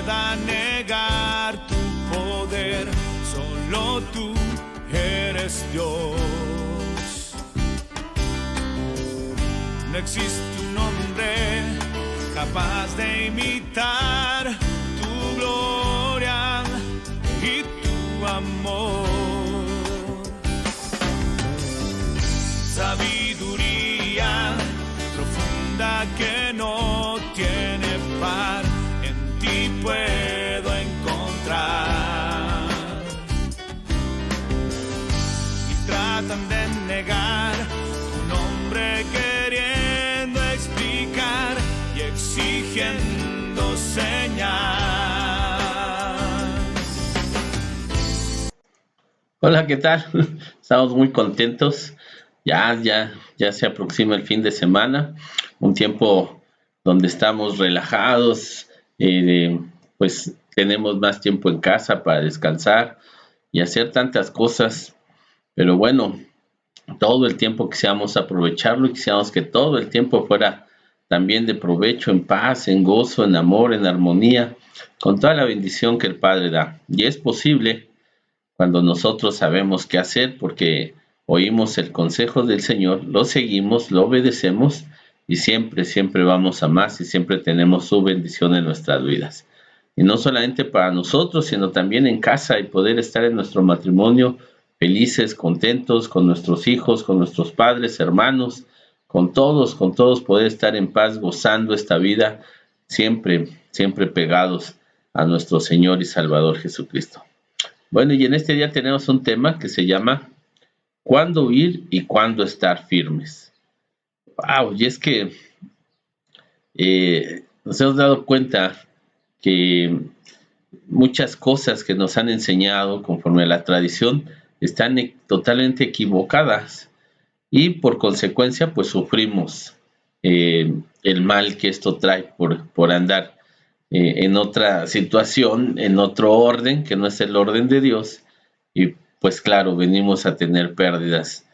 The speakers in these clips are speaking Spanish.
pueda negar tu poder, solo tú eres Dios. No existe un hombre capaz de imitar tu gloria y tu amor. Sabiduría profunda que no tiene par, en ti puedo encontrar. Y tratan de negar tu nombre queriendo explicar y exigiendo señal. Hola, ¿qué tal? Estamos muy contentos. Ya se aproxima el fin de semana, un tiempo donde estamos relajados, pues tenemos más tiempo en casa para descansar y hacer tantas cosas, pero bueno, todo el tiempo quisiéramos aprovecharlo y quisiéramos que todo el tiempo fuera también de provecho, en paz, en gozo, en amor, en armonía, con toda la bendición que el Padre da. Y es posible cuando nosotros sabemos qué hacer, porque oímos el consejo del Señor, lo seguimos, lo obedecemos y siempre vamos a más y siempre tenemos su bendición en nuestras vidas. Y no solamente para nosotros, sino también en casa y poder estar en nuestro matrimonio felices, contentos, con nuestros hijos, con nuestros padres, hermanos, con todos poder estar en paz, gozando esta vida, siempre pegados a nuestro Señor y Salvador Jesucristo. Bueno, y en este día tenemos un tema que se llama ¿cuándo huir y cuándo estar firmes? Wow, y es que nos hemos dado cuenta que muchas cosas que nos han enseñado conforme a la tradición están totalmente equivocadas y por consecuencia pues sufrimos el mal que esto trae por andar en otra situación, en otro orden que no es el orden de Dios, y pues claro, venimos a tener pérdidas.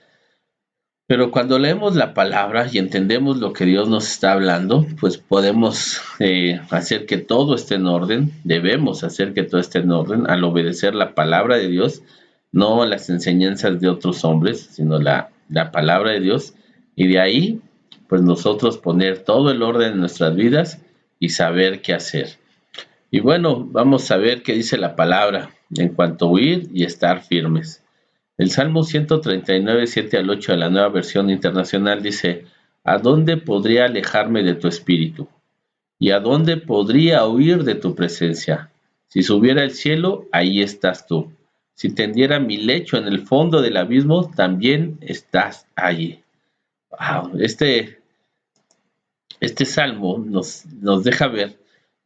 Pero cuando leemos la palabra y entendemos lo que Dios nos está hablando, pues podemos hacer que todo esté en orden, debemos hacer que todo esté en orden al obedecer la palabra de Dios, no las enseñanzas de otros hombres, sino la palabra de Dios, y de ahí pues nosotros poner todo el orden en nuestras vidas y saber qué hacer. Y bueno, vamos a ver qué dice la palabra en cuanto a huir y estar firmes. El Salmo 139, 7 al 8 de la Nueva Versión Internacional dice: ¿a dónde podría alejarme de tu espíritu? ¿Y a dónde podría huir de tu presencia? Si subiera al cielo, ahí estás tú. Si tendiera mi lecho en el fondo del abismo, también estás allí. Wow, este salmo nos deja ver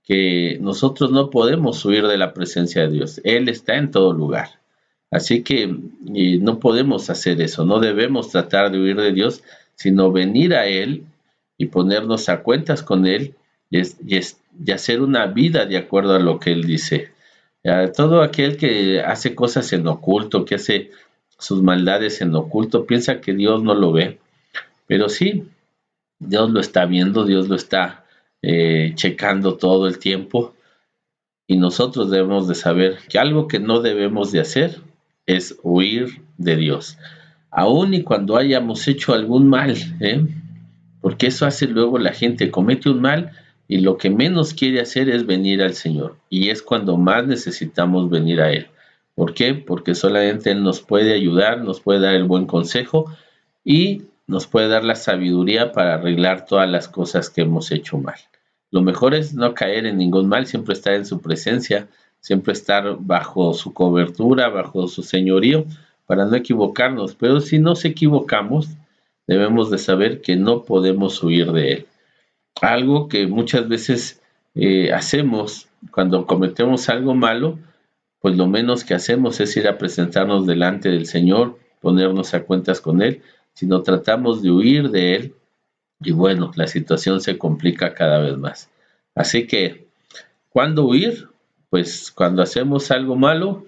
que nosotros no podemos huir de la presencia de Dios. Él está en todo lugar. Así que no podemos hacer eso, no debemos tratar de huir de Dios, sino venir a Él y ponernos a cuentas con Él y hacer una vida de acuerdo a lo que Él dice. Todo aquel que hace cosas en oculto, que hace sus maldades en oculto, piensa que Dios no lo ve, pero sí, Dios lo está viendo, Dios lo está checando todo el tiempo, y nosotros debemos de saber que algo que no debemos de hacer es huir de Dios, aun y cuando hayamos hecho algún mal, porque eso hace luego la gente, comete un mal y lo que menos quiere hacer es venir al Señor, y es cuando más necesitamos venir a Él. ¿Por qué? Porque solamente Él nos puede ayudar, nos puede dar el buen consejo y nos puede dar la sabiduría para arreglar todas las cosas que hemos hecho mal. Lo mejor es no caer en ningún mal, siempre estar en su presencia, siempre estar bajo su cobertura, bajo su señorío, para no equivocarnos. Pero si nos equivocamos, debemos de saber que no podemos huir de Él. Algo que muchas veces hacemos cuando cometemos algo malo, pues lo menos que hacemos es ir a presentarnos delante del Señor, ponernos a cuentas con Él, sino tratamos de huir de Él, y bueno, la situación se complica cada vez más. Así que, ¿cuándo huir? Pues cuando hacemos algo malo,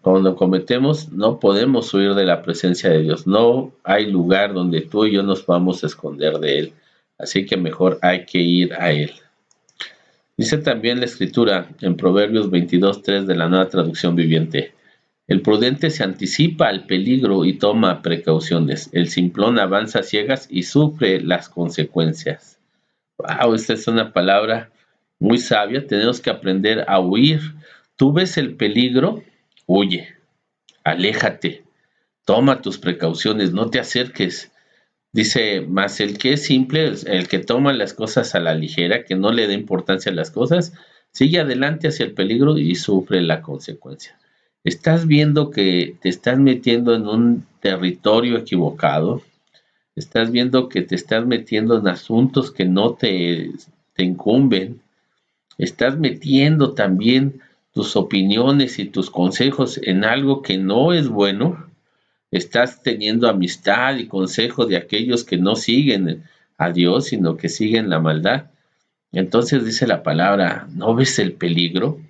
cuando cometemos, no podemos huir de la presencia de Dios. No hay lugar donde tú y yo nos podamos esconder de Él. Así que mejor hay que ir a Él. Dice también la escritura en Proverbios 22:3 de la Nueva Traducción Viviente: el prudente se anticipa al peligro y toma precauciones. El simplón avanza a ciegas y sufre las consecuencias. Wow, esta es una palabra muy sabia. Tenemos que aprender a huir. Tú ves el peligro, huye, aléjate, toma tus precauciones, no te acerques. Dice, más el que es simple, el que toma las cosas a la ligera, que no le da importancia a las cosas, sigue adelante hacia el peligro y sufre la consecuencia. Estás viendo que te estás metiendo en un territorio equivocado, estás viendo que te estás metiendo en asuntos que no te incumben, estás metiendo también tus opiniones y tus consejos en algo que no es bueno. Estás teniendo amistad y consejo de aquellos que no siguen a Dios, sino que siguen la maldad. Entonces dice la palabra, ¿no ves el peligro?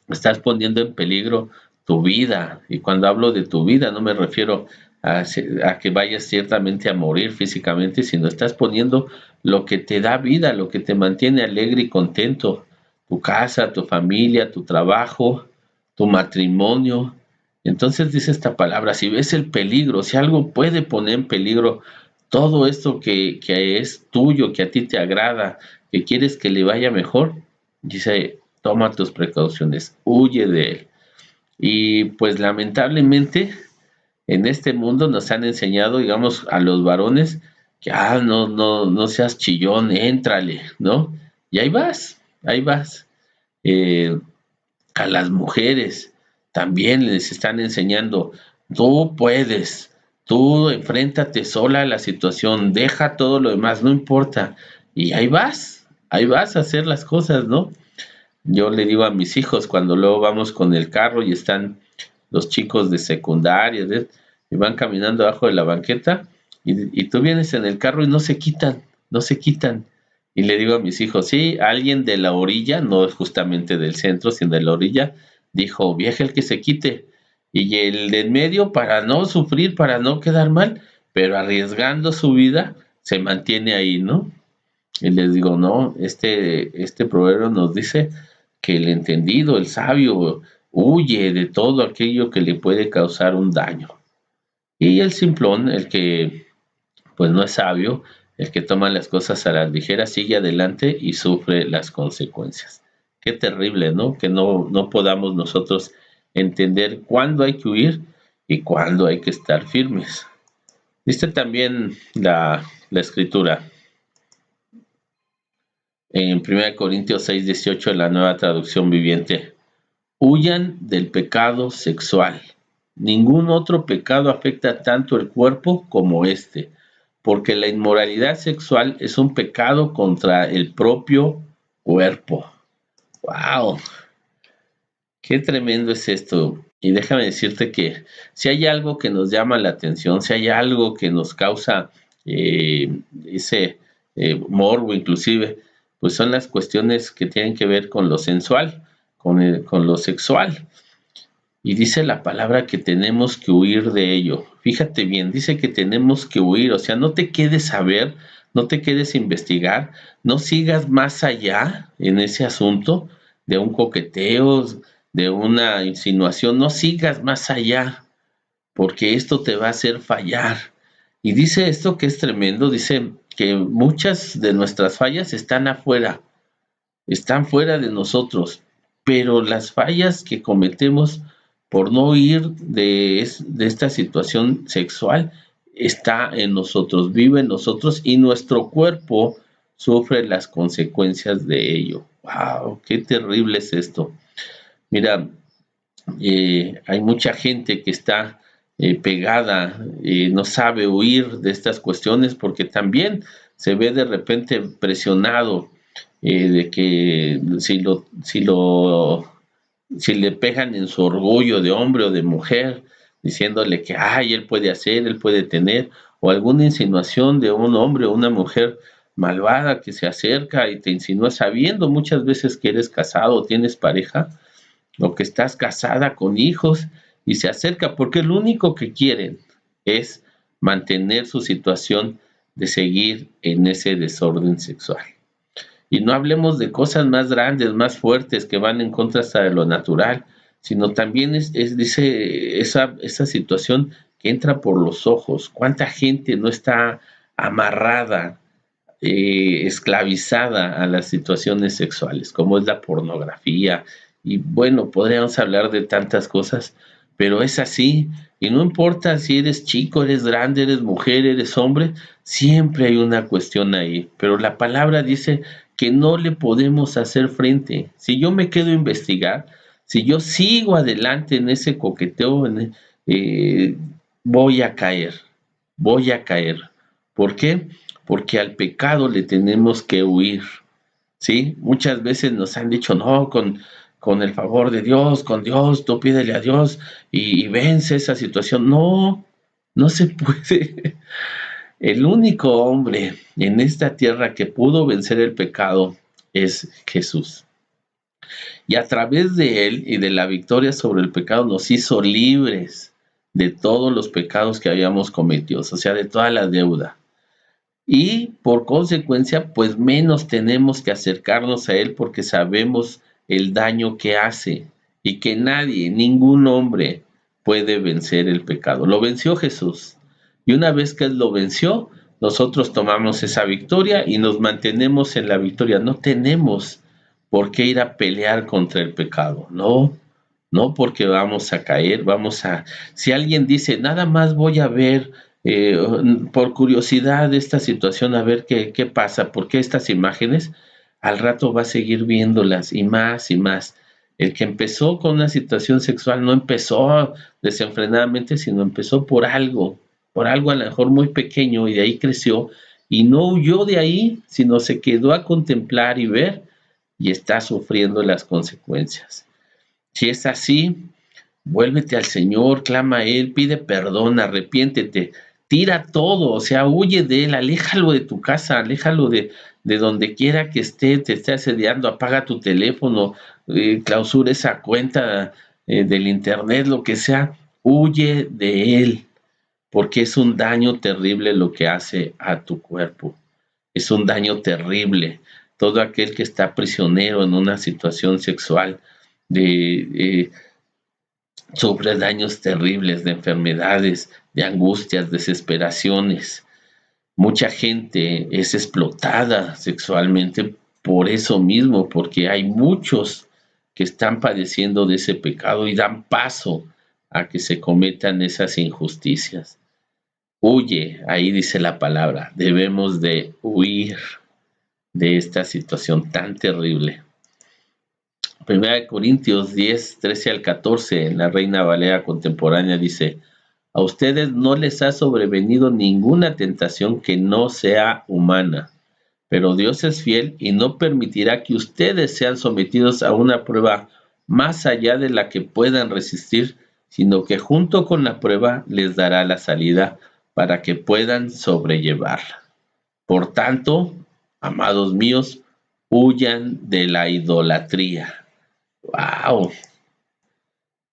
Estás poniendo en peligro tu vida. Y cuando hablo de tu vida, no me refiero a que vayas ciertamente a morir físicamente, sino estás poniendo lo que te da vida, lo que te mantiene alegre y contento. Tu casa, tu familia, tu trabajo, tu matrimonio. Entonces dice esta palabra, si ves el peligro, si algo puede poner en peligro todo esto que es tuyo, que a ti te agrada, que quieres que le vaya mejor, dice, toma tus precauciones, huye de él. Y pues lamentablemente en este mundo nos han enseñado, digamos, a los varones que, no seas chillón, éntrale, ¿no? Y ahí vas, ahí vas. A las mujeres también les están enseñando, tú puedes, tú enfréntate sola a la situación, deja todo lo demás, no importa. Y ahí vas a hacer las cosas, ¿no? Yo le digo a mis hijos cuando luego vamos con el carro y están los chicos de secundaria y van caminando abajo de la banqueta y tú vienes en el carro y no se quitan, no se quitan. Y le digo a mis hijos, sí, alguien de la orilla, no justamente del centro, sino de la orilla, dijo, vieja el que se quite. Y el de en medio, para no sufrir, para no quedar mal, pero arriesgando su vida, se mantiene ahí, ¿no? Y les digo, no, este proverbio nos dice que el entendido, el sabio, huye de todo aquello que le puede causar un daño. Y el simplón, el que pues no es sabio, el que toma las cosas a la ligera, sigue adelante y sufre las consecuencias. Qué terrible, ¿no? Que no podamos nosotros entender cuándo hay que huir y cuándo hay que estar firmes. Dice también la escritura en 1 Corintios 6:18 en la Nueva Traducción Viviente: huyan del pecado sexual. Ningún otro pecado afecta tanto el cuerpo como este, porque la inmoralidad sexual es un pecado contra el propio cuerpo. ¡Wow! Qué tremendo es esto. Y déjame decirte que si hay algo que nos llama la atención, si hay algo que nos causa ese morbo inclusive, pues son las cuestiones que tienen que ver con lo sensual, con lo sexual. Y dice la palabra que tenemos que huir de ello. Fíjate bien, dice que tenemos que huir, o sea, no te quedes a ver, no te quedes a investigar, no sigas más allá en ese asunto de un coqueteo, de una insinuación, no sigas más allá, porque esto te va a hacer fallar. Y dice esto que es tremendo, dice que muchas de nuestras fallas están afuera, están fuera de nosotros, pero las fallas que cometemos por no huir de esta situación sexual está en nosotros, vive en nosotros y nuestro cuerpo sufre las consecuencias de ello. ¡Wow! ¡Qué terrible es esto! Mira, hay mucha gente que está pegada, no sabe huir de estas cuestiones porque también se ve de repente presionado de que si le pegan en su orgullo de hombre o de mujer, diciéndole que ay, él puede hacer, él puede tener, o alguna insinuación de un hombre o una mujer malvada que se acerca y te insinúa sabiendo muchas veces que eres casado o tienes pareja, o que estás casada con hijos y se acerca porque lo único que quieren es mantener su situación de seguir en ese desorden sexual. Y no hablemos de cosas más grandes, más fuertes, que van en contra hasta de lo natural, sino también dice esa situación que entra por los ojos. ¿Cuánta gente no está amarrada, esclavizada a las situaciones sexuales, como es la pornografía? Y bueno, podríamos hablar de tantas cosas, pero es así. Y no importa si eres chico, eres grande, eres mujer, eres hombre, siempre hay una cuestión ahí. Pero la palabra dice que no le podemos hacer frente. Si yo me quedo a investigar, si yo sigo adelante en ese coqueteo, eh, voy a caer, voy a caer. ¿Por qué? Porque al pecado le tenemos que huir, ¿sí? Muchas veces nos han dicho, no, con el favor de Dios, con Dios, tú pídele a Dios y vence esa situación. No, no se puede. El único hombre en esta tierra que pudo vencer el pecado es Jesús. Y a través de él y de la victoria sobre el pecado nos hizo libres de todos los pecados que habíamos cometido, o sea, de toda la deuda. Y por consecuencia, pues menos tenemos que acercarnos a él porque sabemos el daño que hace y que nadie, ningún hombre puede vencer el pecado. Lo venció Jesús. Y una vez que él lo venció, nosotros tomamos esa victoria y nos mantenemos en la victoria. No tenemos por qué ir a pelear contra el pecado. No, no porque vamos a caer, si alguien dice, nada más voy a ver por curiosidad de esta situación, a ver qué pasa, porque estas imágenes, al rato va a seguir viéndolas y más y más. El que empezó con una situación sexual no empezó desenfrenadamente, sino empezó por algo a lo mejor muy pequeño, y de ahí creció, y no huyó de ahí, sino se quedó a contemplar y ver, y está sufriendo las consecuencias. Si es así, vuélvete al Señor, clama a Él, pide perdón, arrepiéntete, tira todo, o sea, huye de Él, aléjalo de tu casa, aléjalo de donde quiera que te esté asediando, apaga tu teléfono, clausura esa cuenta del internet, lo que sea, huye de Él, porque es un daño terrible lo que hace a tu cuerpo, es un daño terrible. Todo aquel que está prisionero en una situación sexual, sufre daños terribles de enfermedades, de angustias, desesperaciones. Mucha gente es explotada sexualmente por eso mismo, porque hay muchos que están padeciendo de ese pecado y dan paso a que se cometan esas injusticias. Huye, ahí dice la palabra, debemos de huir de esta situación tan terrible. 1 Corintios 10, 13 al 14, en la Reina Valera contemporánea dice, a ustedes no les ha sobrevenido ninguna tentación que no sea humana, pero Dios es fiel y no permitirá que ustedes sean sometidos a una prueba más allá de la que puedan resistir, sino que junto con la prueba les dará la salida para que puedan sobrellevarla. Por tanto, amados míos, huyan de la idolatría. ¡Wow!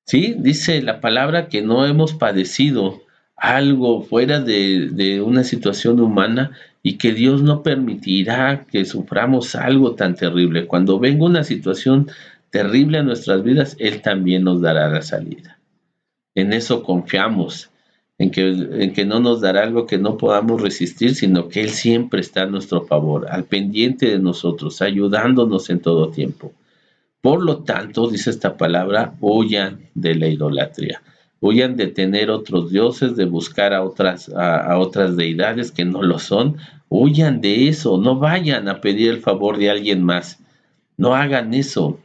Sí, dice la palabra que no hemos padecido algo fuera de una situación humana y que Dios no permitirá que suframos algo tan terrible. Cuando venga una situación terrible a nuestras vidas, Él también nos dará la salida. En eso confiamos, en que no nos dará algo que no podamos resistir, sino que Él siempre está a nuestro favor, al pendiente de nosotros, ayudándonos en todo tiempo. Por lo tanto, dice esta palabra, huyan de la idolatría, huyan de tener otros dioses, de buscar a otras deidades que no lo son, huyan de eso, no vayan a pedir el favor de alguien más, no hagan eso.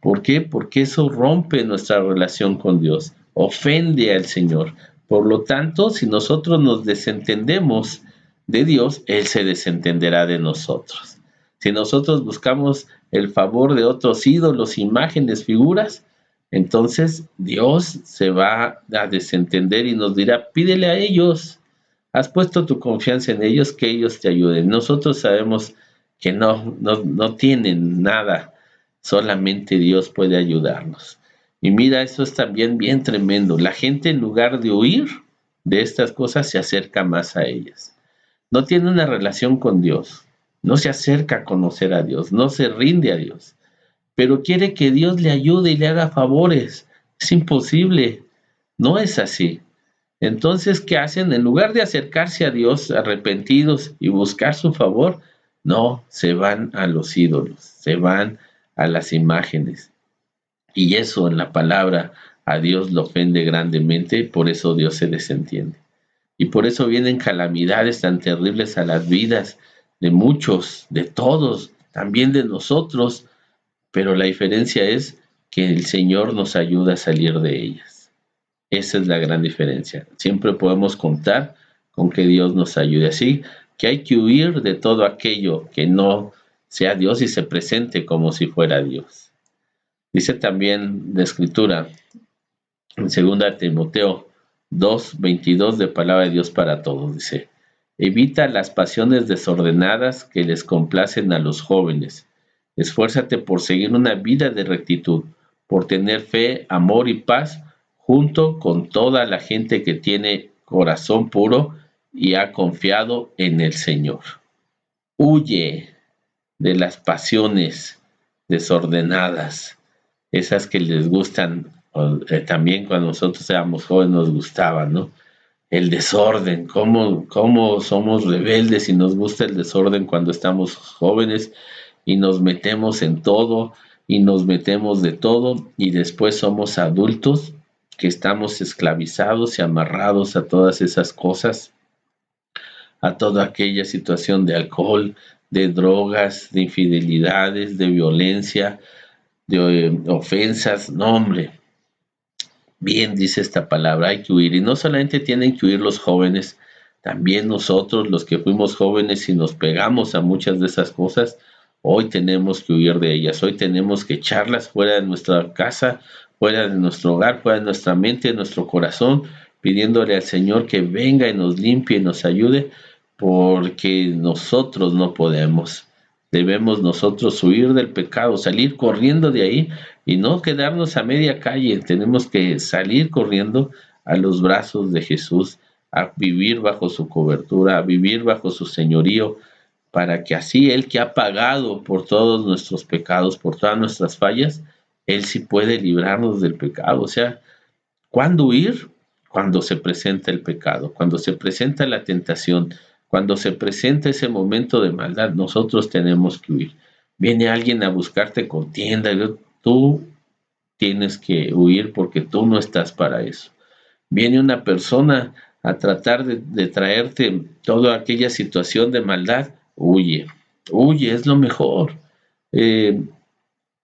¿Por qué? Porque eso rompe nuestra relación con Dios, ofende al Señor. Por lo tanto, si nosotros nos desentendemos de Dios, Él se desentenderá de nosotros. Si nosotros buscamos el favor de otros ídolos, imágenes, figuras, entonces Dios se va a desentender y nos dirá, pídele a ellos, has puesto tu confianza en ellos, que ellos te ayuden. Nosotros sabemos que no tienen nada, solamente Dios puede ayudarnos. Y mira, eso es también bien tremendo. La gente, en lugar de huir de estas cosas, se acerca más a ellas. No tiene una relación con Dios. no se acerca a conocer a Dios, no se rinde a Dios, pero quiere que Dios le ayude y le haga favores. Es imposible, no es así. Entonces, ¿qué hacen? En lugar de acercarse a Dios arrepentidos y buscar su favor, no, se van a los ídolos, se van a las imágenes. Y eso en la palabra a Dios lo ofende grandemente, por eso Dios se desentiende. Y por eso vienen calamidades tan terribles a las vidas de muchos, de todos, también de nosotros, pero la diferencia es que el Señor nos ayuda a salir de ellas. Esa es la gran diferencia. Siempre podemos contar con que Dios nos ayude. Así que hay que huir de todo aquello que no sea Dios y se presente como si fuera Dios. Dice también la Escritura en 2 Timoteo 2:22 de Palabra de Dios para todos. Dice, evita las pasiones desordenadas que les complacen a los jóvenes. Esfuérzate por seguir una vida de rectitud, por tener fe, amor y paz junto con toda la gente que tiene corazón puro y ha confiado en el Señor. Huye de las pasiones desordenadas, esas que les gustan, también cuando nosotros éramos jóvenes nos gustaban, ¿no? El desorden, cómo somos rebeldes y nos gusta el desorden cuando estamos jóvenes y nos metemos en todo y nos metemos de todo y después somos adultos que estamos esclavizados y amarrados a todas esas cosas, a toda aquella situación de alcohol, de drogas, de infidelidades, de violencia, de ofensas. No, hombre, bien dice esta palabra, hay que huir. Y no solamente tienen que huir los jóvenes, también nosotros, los que fuimos jóvenes y nos pegamos a muchas de esas cosas, hoy tenemos que huir de ellas. Hoy tenemos que echarlas fuera de nuestra casa, fuera de nuestro hogar, fuera de nuestra mente, de nuestro corazón, pidiéndole al Señor que venga y nos limpie y nos ayude, porque nosotros no podemos. Debemos nosotros huir del pecado, salir corriendo de ahí y no quedarnos a media calle. Tenemos que salir corriendo a los brazos de Jesús, a vivir bajo su cobertura, a vivir bajo su señorío, para que así Él, que ha pagado por todos nuestros pecados, por todas nuestras fallas, Él sí puede librarnos del pecado. O sea, ¿cuándo huir? Cuando se presenta el pecado, cuando se presenta la tentación, cuando se presenta ese momento de maldad, nosotros tenemos que huir. Viene alguien a buscarte contienda, tú tienes que huir porque tú no estás para eso. Viene una persona a tratar de traerte toda aquella situación de maldad, huye, huye, es lo mejor.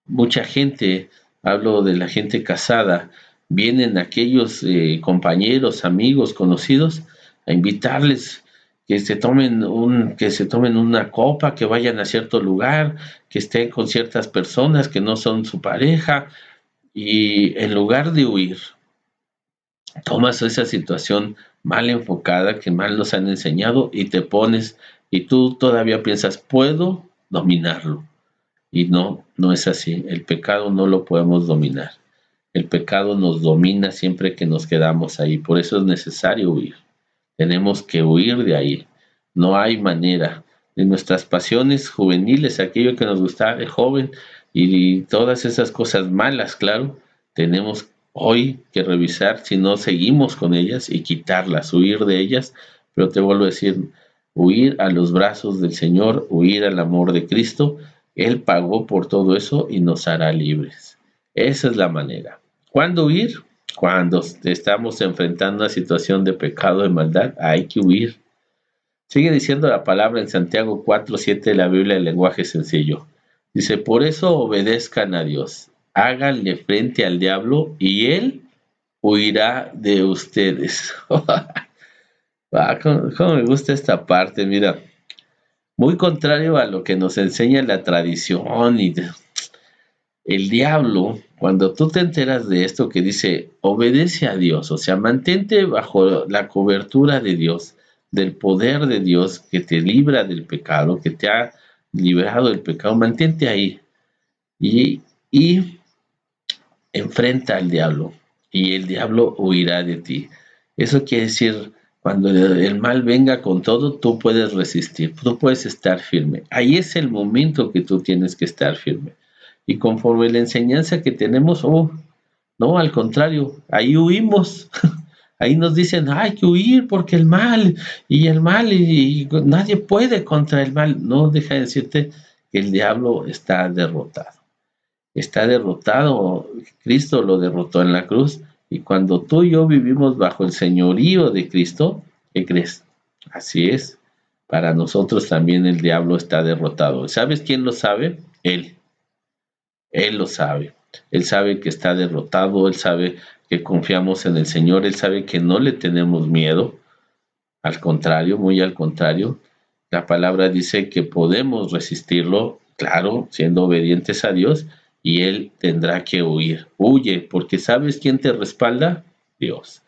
Mucha gente, hablo de la gente casada, vienen aquellos compañeros, amigos, conocidos, a invitarles que se tomen una copa, que vayan a cierto lugar, que estén con ciertas personas que no son su pareja, y en lugar de huir, tomas esa situación mal enfocada que mal nos han enseñado y te pones y tú todavía piensas, puedo dominarlo. Y no, no es así. El pecado no lo podemos dominar. El pecado nos domina siempre que nos quedamos ahí. Por eso es necesario huir. Tenemos que huir de ahí. No hay manera. De nuestras pasiones juveniles, aquello que nos gustaba de joven y todas esas cosas malas, claro, tenemos hoy que revisar si no seguimos con ellas y quitarlas, huir de ellas. Pero te vuelvo a decir, huir a los brazos del Señor, huir al amor de Cristo. Él pagó por todo eso y nos hará libres. Esa es la manera. ¿Cuándo huir? Cuando estamos enfrentando una situación de pecado, de maldad, hay que huir. Sigue diciendo la palabra en Santiago 4:7 de la Biblia del lenguaje sencillo. Dice, por eso obedezcan a Dios, háganle frente al diablo y él huirá de ustedes. ¿Cómo me gusta esta parte? Mira, muy contrario a lo que nos enseña la tradición y el diablo, cuando tú te enteras de esto que dice, obedece a Dios, o sea, mantente bajo la cobertura de Dios, del poder de Dios que te libra del pecado, que te ha librado del pecado, mantente ahí y enfrenta al diablo y el diablo huirá de ti. Eso quiere decir, Cuando el mal venga con todo, tú puedes resistir, tú puedes estar firme. Ahí es el momento que tú tienes que estar firme. Y conforme la enseñanza que tenemos, no, al contrario, ahí huimos. Ahí nos dicen, hay que huir porque el mal, y nadie puede contra el mal. No, deja de decirte que el diablo está derrotado. Está derrotado, Cristo lo derrotó en la cruz, y cuando tú y yo vivimos bajo el señorío de Cristo, ¿qué crees? Así es, para nosotros también el diablo está derrotado. ¿Sabes quién lo sabe? Él lo sabe. Él sabe que está derrotado, Él sabe que confiamos en el Señor, Él sabe que no le tenemos miedo, al contrario, muy al contrario. La palabra dice que podemos resistirlo, claro, siendo obedientes a Dios, y Él tendrá que huir. Huye, porque ¿sabes quién te respalda? Dios.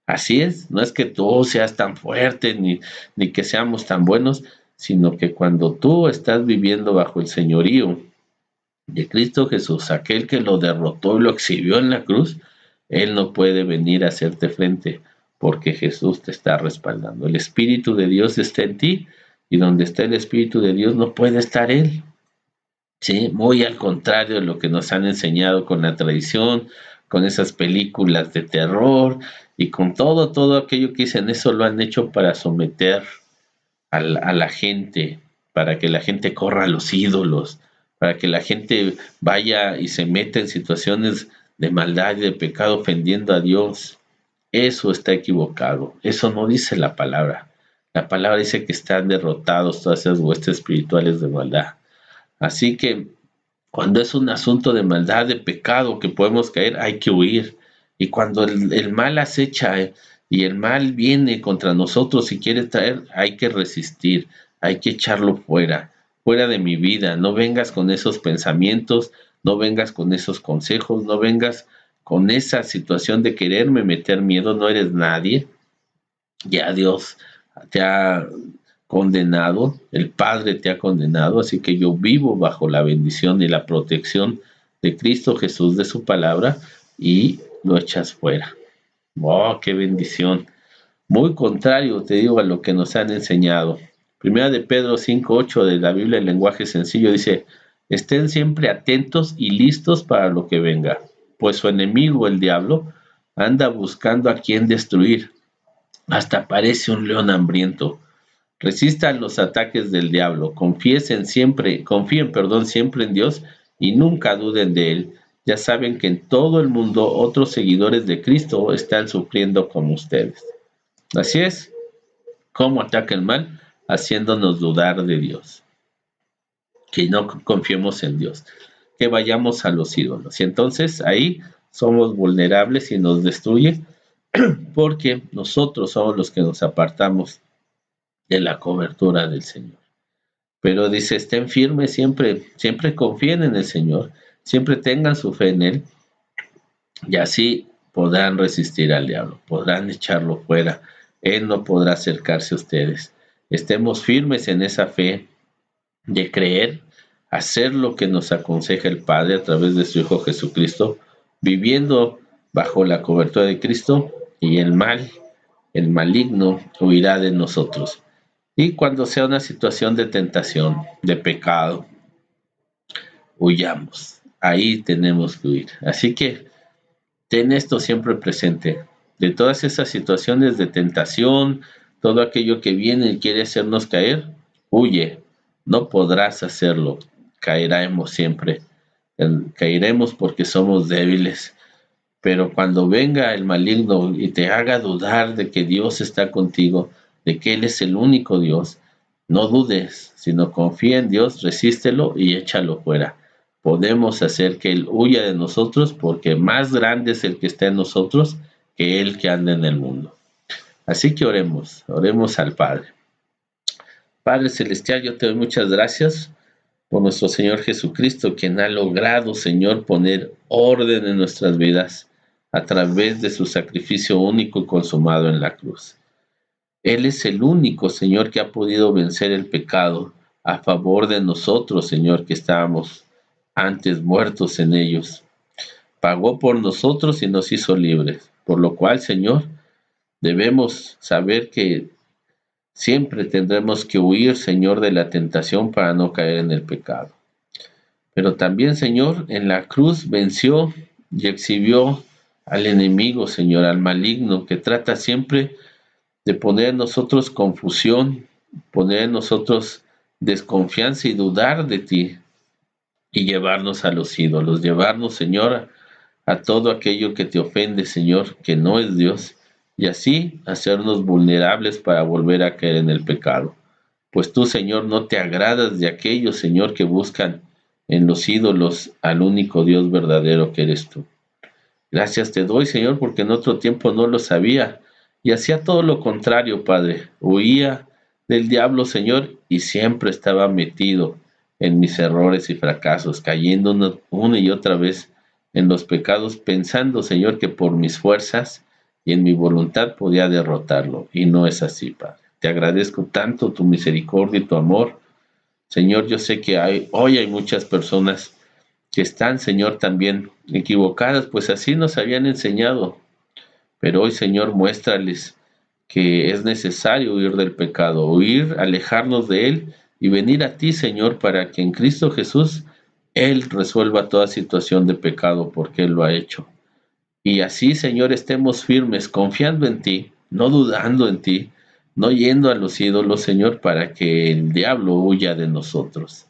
Así es, no es que tú seas tan fuerte ni que seamos tan buenos, sino que cuando tú estás viviendo bajo el señorío de Cristo Jesús, aquel que lo derrotó y lo exhibió en la cruz, Él no puede venir a hacerte frente porque Jesús te está respaldando. El Espíritu de Dios está en ti y donde está el Espíritu de Dios no puede estar Él. Sí, muy al contrario de lo que nos han enseñado con la tradición, con esas películas de terror y con todo aquello que dicen, eso lo han hecho para someter a la gente, para que la gente corra a los ídolos, para que la gente vaya y se meta en situaciones de maldad y de pecado ofendiendo a Dios. Eso está equivocado, eso no dice la palabra. La palabra dice que están derrotados todas esas huestes espirituales de maldad. Así que cuando es un asunto de maldad, de pecado que podemos caer, hay que huir. Y cuando el mal acecha y el mal viene contra nosotros y quiere traer, hay que resistir, hay que echarlo fuera de mi vida. No vengas con esos pensamientos, no vengas con esos consejos, no vengas con esa situación de quererme meter miedo, no eres nadie. Ya Dios te ha condenado, el Padre te ha condenado, así que yo vivo bajo la bendición y la protección de Cristo Jesús, de su palabra, y lo echas fuera. ¡Oh, qué bendición! Muy contrario, te digo, a lo que nos han enseñado. Primera de Pedro 5:8 de la Biblia, el lenguaje sencillo, dice, estén siempre atentos y listos para lo que venga, pues su enemigo, el diablo, anda buscando a quien destruir, hasta parece un león hambriento. Resistan los ataques del diablo, confíen siempre en Dios y nunca duden de él. Ya saben que en todo el mundo otros seguidores de Cristo están sufriendo como ustedes. Así es, ¿cómo ataca el mal? Haciéndonos dudar de Dios. Que no confiemos en Dios, que vayamos a los ídolos. Y entonces ahí somos vulnerables y nos destruye porque nosotros somos los que nos apartamos de la cobertura del Señor. Pero dice, estén firmes siempre confíen en el Señor, siempre tengan su fe en Él, y así podrán resistir al diablo, podrán echarlo fuera, Él no podrá acercarse a ustedes. Estemos firmes en esa fe de creer, hacer lo que nos aconseja el Padre a través de su Hijo Jesucristo, viviendo bajo la cobertura de Cristo, y el maligno, huirá de nosotros. Y cuando sea una situación de tentación, de pecado, huyamos. Ahí tenemos que huir. Así que ten esto siempre presente. De todas esas situaciones de tentación, todo aquello que viene y quiere hacernos caer, huye. No podrás hacerlo. Caeremos siempre. Caeremos porque somos débiles. Pero cuando venga el maligno y te haga dudar de que Dios está contigo, de que Él es el único Dios, no dudes, sino confía en Dios, resístelo y échalo fuera. Podemos hacer que Él huya de nosotros porque más grande es el que está en nosotros que el que anda en el mundo. Así que oremos al Padre. Padre Celestial, yo te doy muchas gracias por nuestro Señor Jesucristo, quien ha logrado, Señor, poner orden en nuestras vidas a través de su sacrificio único y consumado en la cruz. Él es el único, Señor, que ha podido vencer el pecado a favor de nosotros, Señor, que estábamos antes muertos en ellos. Pagó por nosotros y nos hizo libres, por lo cual, Señor, Debemos saber que siempre tendremos que huir, Señor, de la tentación para no caer en el pecado. Pero también, Señor, en la cruz venció y exhibió al enemigo, Señor, al maligno, que trata siempre de poner en nosotros confusión, poner en nosotros desconfianza y dudar de ti, y llevarnos a los ídolos, llevarnos, Señor, a todo aquello que te ofende, Señor, que no es Dios, y así hacernos vulnerables para volver a caer en el pecado. Pues tú, Señor, no te agradas de aquellos, Señor, que buscan en los ídolos al único Dios verdadero que eres tú. Gracias te doy, Señor, porque en otro tiempo no lo sabía y hacía todo lo contrario, Padre. Huía del diablo, Señor, y siempre estaba metido en mis errores y fracasos, cayendo una y otra vez en los pecados, pensando, Señor, que por mis fuerzas y en mi voluntad podía derrotarlo. Y no es así, Padre. Te agradezco tanto tu misericordia y tu amor. Señor, yo sé que hoy hay muchas personas que están, Señor, también equivocadas, pues así nos habían enseñado. Pero hoy, Señor, muéstrales que es necesario huir del pecado, huir, alejarnos de él y venir a ti, Señor, para que en Cristo Jesús Él resuelva toda situación de pecado porque Él lo ha hecho. Y así, Señor, estemos firmes, confiando en ti, no dudando en ti, no yendo a los ídolos, Señor, para que el diablo huya de nosotros.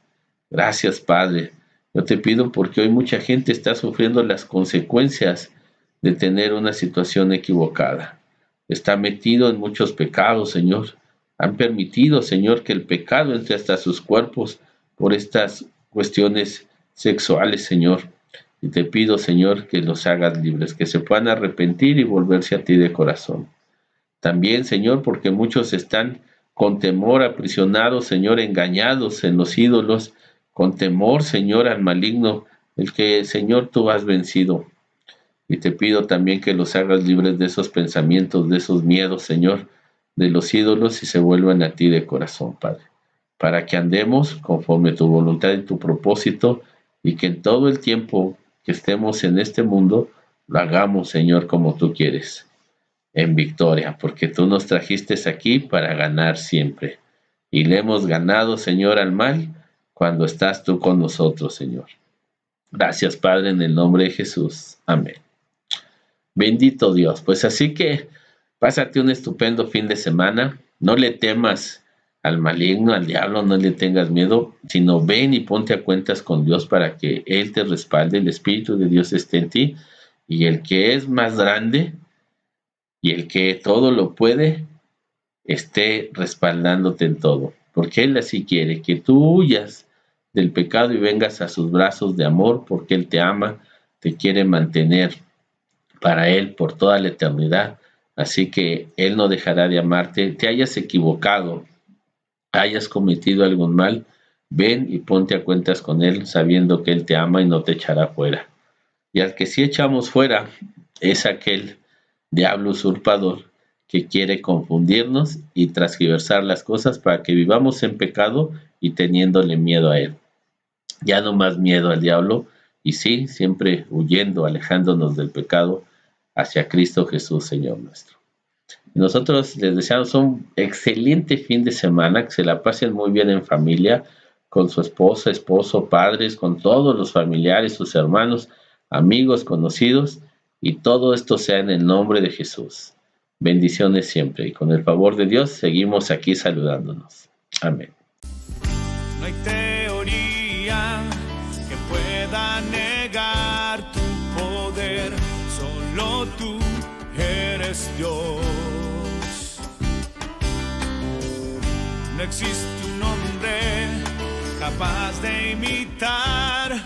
Gracias, Padre. Yo te pido porque hoy mucha gente está sufriendo las consecuencias de tener una situación equivocada. Está metido en muchos pecados, Señor. Han permitido, Señor, que el pecado entre hasta sus cuerpos por estas cuestiones sexuales, Señor. Y te pido, Señor, que los hagas libres, que se puedan arrepentir y volverse a ti de corazón. También, Señor, porque muchos están con temor aprisionados, Señor, engañados en los ídolos, con temor, Señor, al maligno, el que, Señor, tú has vencido. Y te pido también que los hagas libres de esos pensamientos, de esos miedos, Señor, de los ídolos y se vuelvan a ti de corazón, Padre, para que andemos conforme tu voluntad y tu propósito y que en todo el tiempo que estemos en este mundo lo hagamos, Señor, como tú quieres, en victoria, porque tú nos trajiste aquí para ganar siempre. Y le hemos ganado, Señor, al mal cuando estás tú con nosotros, Señor. Gracias, Padre, en el nombre de Jesús. Amén. Bendito Dios. Pues así que pásate un estupendo fin de semana. No le temas al maligno, al diablo, no le tengas miedo, sino ven y ponte a cuentas con Dios para que Él te respalde, el Espíritu de Dios esté en ti, y el que es más grande y el que todo lo puede, esté respaldándote en todo, porque Él así quiere, que tú huyas del pecado y vengas a sus brazos de amor, porque Él te ama, te quiere mantener para Él por toda la eternidad, así que Él no dejará de amarte, te hayas equivocado, hayas cometido algún mal, ven y ponte a cuentas con Él, sabiendo que Él te ama y no te echará fuera. Y al que sí echamos fuera es aquel diablo usurpador que quiere confundirnos y transgiversar las cosas para que vivamos en pecado y teniéndole miedo a Él. Ya no más miedo al diablo, y sí, siempre huyendo, alejándonos del pecado hacia Cristo Jesús, Señor nuestro. Nosotros les deseamos un excelente fin de semana, que se la pasen muy bien en familia, con su esposa, esposo, padres, con todos los familiares, sus hermanos, amigos, conocidos, y todo esto sea en el nombre de Jesús. Bendiciones siempre, y con el favor de Dios seguimos aquí saludándonos. Amén. No hay teoría que pueda negar tu poder, solo tú eres Dios. No existe un hombre capaz de imitar